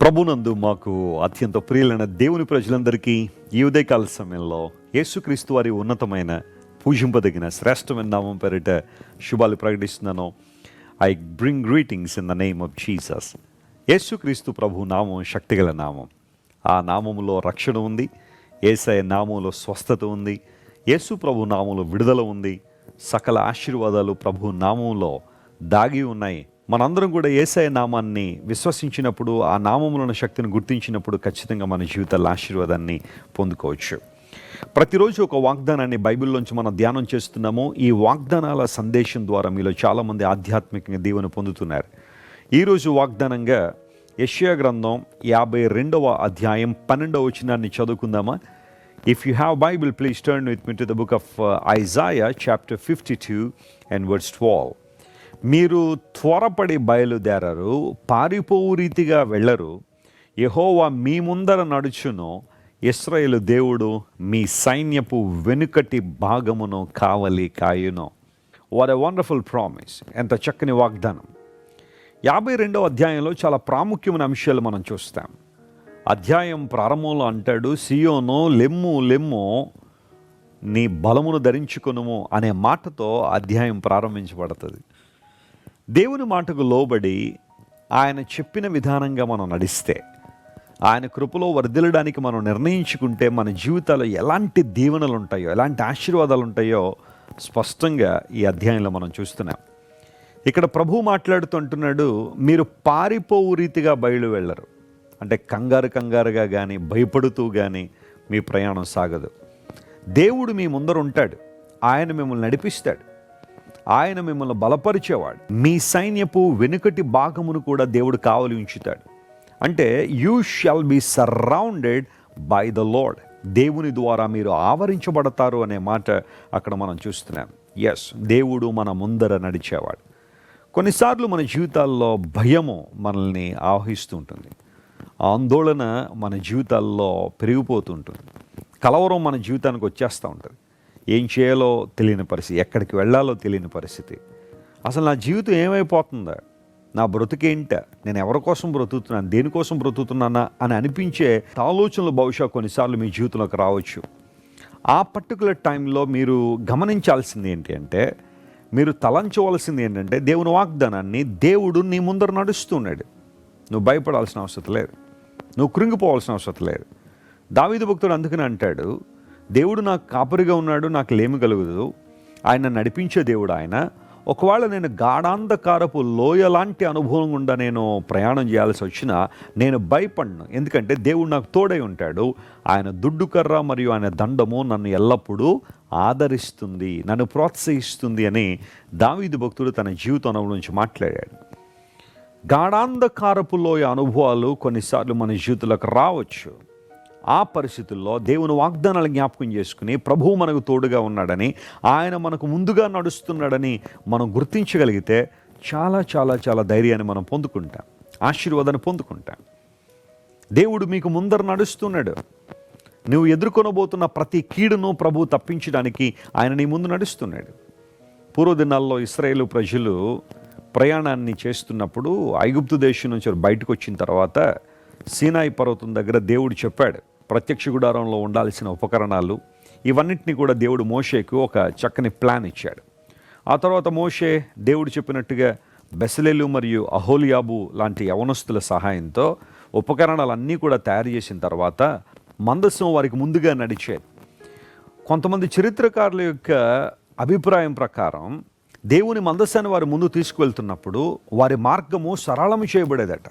ప్రభునందు మాకు అత్యంత ప్రియులైన దేవుని ప్రజలందరికీ ఈ ఉదయకాల సమయంలో యేసుక్రీస్తు వారి ఉన్నతమైన పూజింపదగిన శ్రేష్టమైన నామం పేరిట శుభాలు ప్రకటిస్తున్నాను. I bring greetings in the name of Jesus. యేసుక్రీస్తు ప్రభు నామం శక్తిగల నామం. ఆ నామములో రక్షణ ఉంది, యేసయ్య నామంలో స్వస్థత ఉంది, యేసు ప్రభు నామంలో విడుదల ఉంది, సకల ఆశీర్వాదాలు ప్రభు నామంలో దాగి ఉన్నాయి. మనందరం కూడా యేసయ్య నామాన్ని విశ్వసించినప్పుడు, ఆ నామములోని శక్తిని గుర్తించినప్పుడు ఖచ్చితంగా మన జీవితాల ఆశీర్వాదాన్ని పొందుకోవచ్చు. ప్రతిరోజు ఒక వాగ్దానాన్ని బైబిల్లోంచి మనం ధ్యానం చేస్తున్నాము. ఈ వాగ్దానాల సందేశం ద్వారా మీలో చాలామంది ఆధ్యాత్మికంగా దీవెన పొందుతున్నారు. ఈరోజు వాగ్దానంగా యెషయా గ్రంథం 52వ అధ్యాయం 12వ వచనాన్ని చదువుకుందామా? If you have Bible, please turn with me to the book of Isaiah chapter 52 and verse 12. మీరు త్వరపడి బయలుదేరరు, పారిపోవు రీతిగా వెళ్ళరు. యెహోవా మీ ముందర నడుచును, ఇశ్రాయేలు దేవుడు మీ సైన్యపు వెనుకటి భాగమును కావలి కాయును. What a wonderful promise! ఎంత చక్కని వాగ్దానం. 52వ అధ్యాయంలో చాలా ప్రాముఖ్యమైన అంశాలు మనం చూస్తాం. అధ్యాయం ప్రారంభంలో అంటాడు, సియోను లెమ్ము లెమ్ము, నీ బలమును ధరించుకొనుము అనే మాటతో అధ్యాయం ప్రారంభించబడుతుంది. దేవుని మాటకు లోబడి ఆయన చెప్పిన విధానంగా మనం నడిస్తే, ఆయన కృపలో వర్ధిల్లడానికి మనం నిర్ణయించుకుంటే మన జీవితాల్లో ఎలాంటి దీవెనలు ఉంటాయో, ఎలాంటి ఆశీర్వాదాలు ఉంటాయో స్పష్టంగా ఈ అధ్యాయంలో మనం చూస్తున్నాం. ఇక్కడ ప్రభువు మాట్లాడుతూ అంటున్నాడు, మీరు పారిపోవు రీతిగా బయలు వెళ్ళరు. అంటే కంగారుగా కానీ భయపడుతూ కానీ మీ ప్రయాణం సాగదు. దేవుడు మీ ముందర ఉంటాడు, ఆయన మిమ్మల్ని నడిపిస్తాడు, ఆయన మిమ్మల్ని బలపరిచేవాడు. మీ సైన్యపు వెనుకటి భాగమును కూడా దేవుడు కావలి ఉంచుతాడు. అంటే you shall be surrounded by the lord. దేవుని ద్వారా మీరు ఆవరించబడతారు అనే మాట అక్కడ మనం చూస్తున్నాం. ఎస్, దేవుడు మన ముందర నడిచేవాడు. కొన్నిసార్లు మన జీవితాల్లో భయము మనల్ని ఆవహిస్తూ ఉంటుంది, ఆందోళన మన జీవితాల్లో పెరిగిపోతుంటుంది, కలవరం మన జీవితానికి వచ్చేస్తూ ఉంటుంది. ఏం చేయాలో తెలియని పరిస్థితి, ఎక్కడికి వెళ్ళాలో తెలియని పరిస్థితి. అసలు నా జీవితం ఏమైపోతుందా, నా బ్రతుకేంట, నేను ఎవరి కోసం బ్రతుకుతున్నాను, దేనికోసం బ్రతుకుతున్నానా అని అనిపించే ఆలోచనలు బహుశా కొన్నిసార్లు మీ జీవితంలోకి రావచ్చు. ఆ పర్టికులర్ టైంలో మీరు గమనించాల్సింది ఏంటి అంటే, మీరు తలంచవలసింది ఏంటంటే, దేవుని వాగ్దానాన్ని దేవుడు నీ ముందర నడుస్తున్నాడు. నువ్వు భయపడాల్సిన అవసరం లేదు, నువ్వు కృంగిపోవాల్సిన అవసరం లేదు. దావీదు భక్తుడు అందుకని అంటాడు, దేవుడు నాకు కాపరిగా ఉన్నాడు, నాకు లేమి కలుగుదు, ఆయన నడిపించే దేవుడు ఆయన. ఒకవేళ నేను గాఢాంధకారపు లోయ లాంటి అనుభవం గుండా నేను ప్రయాణం చేయాల్సి వచ్చినా నేను భయపడను, ఎందుకంటే దేవుడు నాకు తోడై ఉంటాడు. ఆయన దుడ్డు కర్ర మరియు ఆయన దండము నన్ను ఎల్లప్పుడూ ఆదరిస్తుంది, నన్ను ప్రోత్సహిస్తుంది అని దావీదు భక్తుడు తన జీవిత అనుభవం నుంచి మాట్లాడాడు. గాఢాంధకారపు లోయ అనుభవాలు కొన్నిసార్లు మన జీవితంలోకి రావచ్చు. ఆ పరిస్థితుల్లో దేవుని వాగ్దానాలు జ్ఞాపకం చేసుకుని ప్రభువు మనకు తోడుగా ఉన్నాడని, ఆయన మనకు ముందుగా నడుస్తున్నాడని మనం గుర్తించగలిగితే చాలా చాలా చాలా ధైర్యాన్ని మనం పొందుకుంటాం, ఆశీర్వాదాన్ని పొందుకుంటాం. దేవుడు మీకు ముందర నడుస్తున్నాడు. నువ్వు ఎదుర్కొనబోతున్న ప్రతి కీడును ప్రభువు తప్పించడానికి ఆయన నీ ముందు నడుస్తున్నాడు. పూర్వదినాల్లో ఇశ్రాయేలు ప్రజలు ప్రయాణాన్ని చేస్తున్నప్పుడు ఐగుప్తు దేశం నుంచి బయటకు వచ్చిన తర్వాత సీనాయి పర్వతం దగ్గర దేవుడు చెప్పాడు, ప్రత్యక్ష గుడారంలో ఉండాల్సిన ఉపకరణాలు ఇవన్నింటినీ కూడా దేవుడు మోషేకు ఒక చక్కని ప్లాన్ ఇచ్చాడు. ఆ తర్వాత మోషే దేవుడు చెప్పినట్టుగా బెసలేలు మరియు అహోలియాబు లాంటి యవనస్తుల సహాయంతో ఉపకరణాలన్నీ కూడా తయారు చేసిన తర్వాత మందసం వారికి ముందుగా నడిచేది. కొంతమంది చరిత్రకారుల యొక్క అభిప్రాయం ప్రకారం దేవుని మందసాన్ని వారి ముందు తీసుకువెళ్తున్నప్పుడు వారి మార్గము సరళము చేయబడేదట.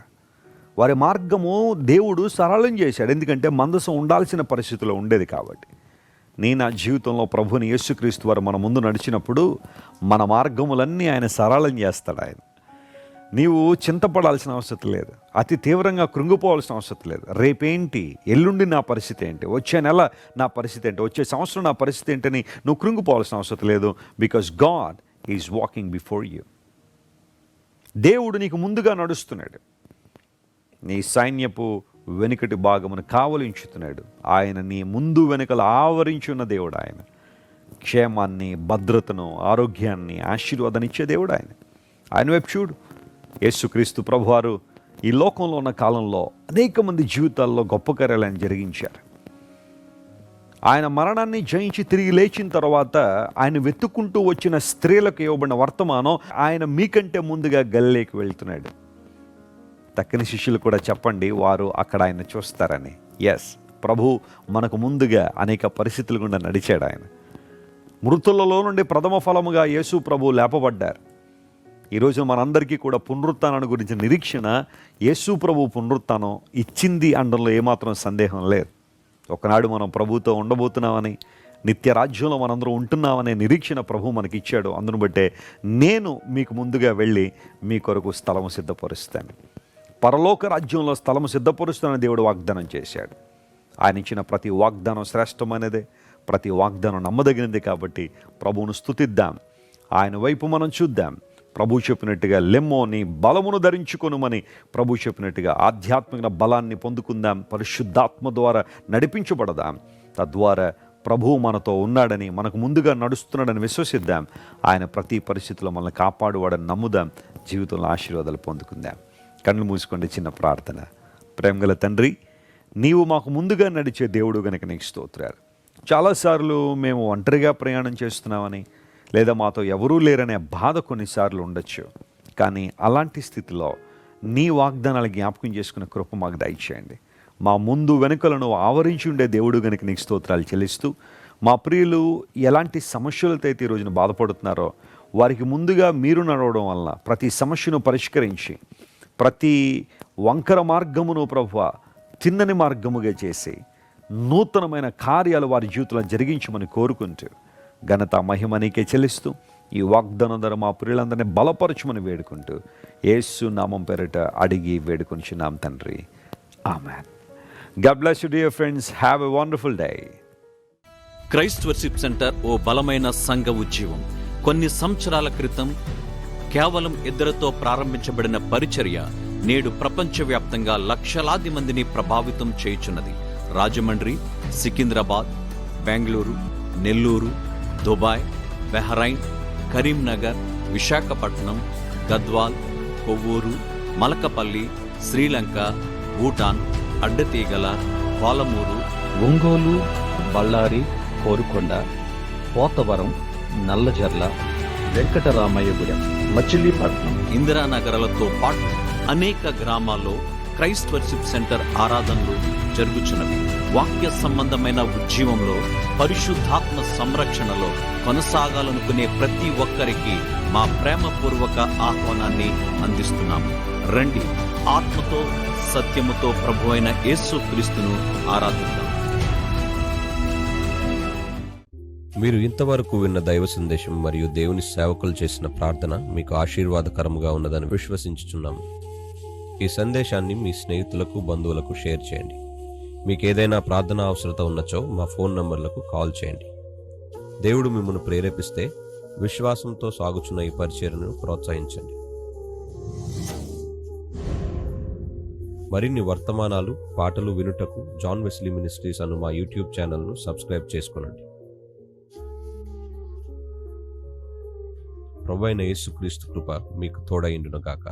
వారి మార్గము దేవుడు సరళం చేశాడు, ఎందుకంటే మందసం ఉండాల్సిన పరిస్థితిలో ఉండేది కాబట్టి. నా జీవితంలో ప్రభుని యేసుక్రీస్తు వారు మన ముందు నడిచినప్పుడు మన మార్గములన్నీ ఆయన సరళం చేస్తాడు. ఆయన నీవు చింతపడాల్సిన అవసరం లేదు, అతి తీవ్రంగా కృంగిపోవాల్సిన అవసరం లేదు. రేపేంటి, ఎల్లుండి నా పరిస్థితి ఏంటి, వచ్చే నెల నా పరిస్థితి ఏంటి, వచ్చే సంవత్సరం నా పరిస్థితి ఏంటని నువ్వు కృంగిపోవాల్సిన అవసరం లేదు. Because God is walking before you. దేవుడు నీకు ముందుగా నడుస్తున్నాడు, నీ సైన్యపు వెనుకటి భాగమును కావలించుతున్నాడు. ఆయన నీ ముందు వెనుకలు ఆవరించున్న దేవుడు. ఆయన క్షేమాన్ని, భద్రతను, ఆరోగ్యాన్ని, ఆశీర్వాదాన్ని ఇచ్చే దేవుడు. ఆయన వైపు చూడు. యేసుక్రీస్తు ప్రభువారు ఈ లోకంలో ఉన్న కాలంలో అనేక మంది జీవితాల్లో గొప్ప కార్యాలను జరిగించారు. ఆయన మరణాన్ని జయించి తిరిగి లేచిన తర్వాత ఆయన వెతుక్కుంటూ వచ్చిన స్త్రీలకు ఇవ్వబడిన వర్తమానం, ఆయన మీకంటే ముందుగా గలిలేకి వెళ్తున్నాడు. తక్కిన శిష్యులు కూడా చెప్పండి, వారు అక్కడ ఆయన చూస్తారని. ఎస్, ప్రభు మనకు ముందుగా అనేక పరిస్థితులు గుండా నడిచాడు. ఆయన మృతులలో నుండి ప్రథమ ఫలముగా యేసు ప్రభు లేపబడ్డారు. ఈరోజు మనందరికీ కూడా పునరుత్థానాన్ని గురించి నిరీక్షణ, యేసు ప్రభు పునరుత్థానం ఇచ్చింది అనడంలో ఏమాత్రం సందేహం లేదు. ఒకనాడు మనం ప్రభుతో ఉండబోతున్నామని, నిత్య రాజ్యంలో మనందరం ఉంటున్నామనే నిరీక్షణ ప్రభు మనకి ఇచ్చాడు. అందును బట్టే నేను మీకు ముందుగా వెళ్ళి మీ కొరకు స్థలము సిద్ధపరుస్తాను, పరలోక రాజ్యంలో స్థలము సిద్ధపరుస్తానని దేవుడు వాగ్దానం చేశాడు. ఆయన ఇచ్చిన ప్రతి వాగ్దానం శ్రేష్టమైనదే, ప్రతి వాగ్దానం నమ్మదగినదే. కాబట్టి ప్రభువును స్తుతిద్దాం, ఆయన వైపు మనం చూద్దాం. ప్రభు చెప్పినట్టుగా లెమ్మో నీ బలమును ధరించుకొనుమని ప్రభు చెప్పినట్టుగా ఆధ్యాత్మిక బలాన్ని పొందుకుందాం, పరిశుద్ధాత్మ ద్వారా నడిపించబడదాం. తద్వారా ప్రభువు మనతో ఉన్నాడని, మనకు ముందుగా నడుస్తున్నాడని విశ్వసిద్దాం. ఆయన ప్రతి పరిస్థితిలో మనల్ని కాపాడువాడని నమ్ముదాం. జీవితంలో ఆశీర్వాదాలు పొందుకుందాం. కళ్ళు మూసుకోండి, చిన్న ప్రార్థన. ప్రేమగల తండ్రి, నీవు మాకు ముందుగా నడిచే దేవుడు గనుక నీకు స్తోత్రాలు. చాలాసార్లు మేము ఒంటరిగా ప్రయాణం చేస్తున్నామని, లేదా మాతో ఎవరూ లేరనే బాధ కొన్నిసార్లు ఉండొచ్చు. కానీ అలాంటి స్థితిలో నీ వాగ్దానాలు జ్ఞాపకం చేసుకునే కృప మాకు దయచేయండి. మా ముందు వెనుకలను ఆవరించి ఉండే దేవుడు గనుక నీకు స్తోత్రాలు చెల్లిస్తూ, మా ప్రియులు ఎలాంటి సమస్యలతో అయితే ఈ రోజున బాధపడుతున్నారో వారికి ముందుగా మీరు నడవడం వలన ప్రతి సమస్యను పరిష్కరించి, ప్రతి వంకర మార్గమును ప్రభువా తిన్నని మార్గముగా చేసి నూతనమైన కార్యాలు వారి జీవితంలో జరిగించమని కోరుకుంటూ, ఘనత మహిమ నీకే చెల్లిస్తూ, ఈ వాగ్దానం ద్వారా మా ప్రియులందరినీ బలపరచమని వేడుకుంటూ, యేసు నామం పేరిట అడిగి వేడుకొనిచున్నాం తండ్రి, ఆమేన్. God bless you dear friends, have a wonderful day. Christ worship center ఓ బలమైన సంఘ ఉద్యమం. కొన్ని సంవత్సరాల క్రితం కేవలం 2తో ప్రారంభించబడిన పరిచర్య నేడు ప్రపంచవ్యాప్తంగా లక్షలాది మందిని ప్రభావితం చేయుచున్నది. రాజమండ్రి, సికింద్రాబాద్, బెంగళూరు, నెల్లూరు, దుబాయ్, బెహ్రైన్, కరీంనగర్, విశాఖపట్నం, గద్వాల్, కొవ్వూరు, మలకపల్లి, శ్రీలంక, భూటాన్, అడ్డతీగల, పాలమూరు, ఒంగోలు, బళ్ళారి, కోరుకొండ, పోతవరం, నల్లజర్ల, వెంకటరామయ్యగూడెం, మచిలీపట్నం, ఇందిరానగర్లతో పాటు అనేక గ్రామాల్లో క్రైస్ట్ వర్షిప్ సెంటర్ ఆరాధనలు జరుగుచున్నవి. వాక్య సంబంధమైన ఉద్యమంలో, పరిశుద్ధాత్మ సంరక్షణలో కొనసాగాలనుకునే ప్రతి ఒక్కరికి మా ప్రేమపూర్వక ఆహ్వానాన్ని అందిస్తున్నాము. రండి, ఆత్మతో సత్యముతో ప్రభువైన యేసు క్రీస్తును ఆరాధిద్దాం. మీరు ఇంతవరకు విన్న దైవ సందేశం మరియు దేవుని సేవకులు చేసిన ప్రార్థన మీకు ఆశీర్వాదకరముగా ఉన్నదని విశ్వసించుచున్నాము. ఈ సందేశాన్ని మీ స్నేహితులకు, బంధువులకు షేర్ చేయండి. మీకు ఏదైనా ప్రార్థన అవసరత ఉన్నచో మా ఫోన్ నంబర్లకు కాల్ చేయండి. దేవుడు మిమ్మల్ని ప్రేరేపిస్తే విశ్వాసంతో సాగుచున్న ఈ పరిచర్యను ప్రోత్సహించండి. మరిన్ని వర్తమానాలు, పాటలు వినుటకు జాన్ వెస్లీ మినిస్ట్రీస్ అను మా యూట్యూబ్ ఛానల్ను సబ్స్క్రైబ్ చేసుకొనండి. ప్రభువైన యేసుక్రీస్తు కృప మీకు తోడైండును గాక.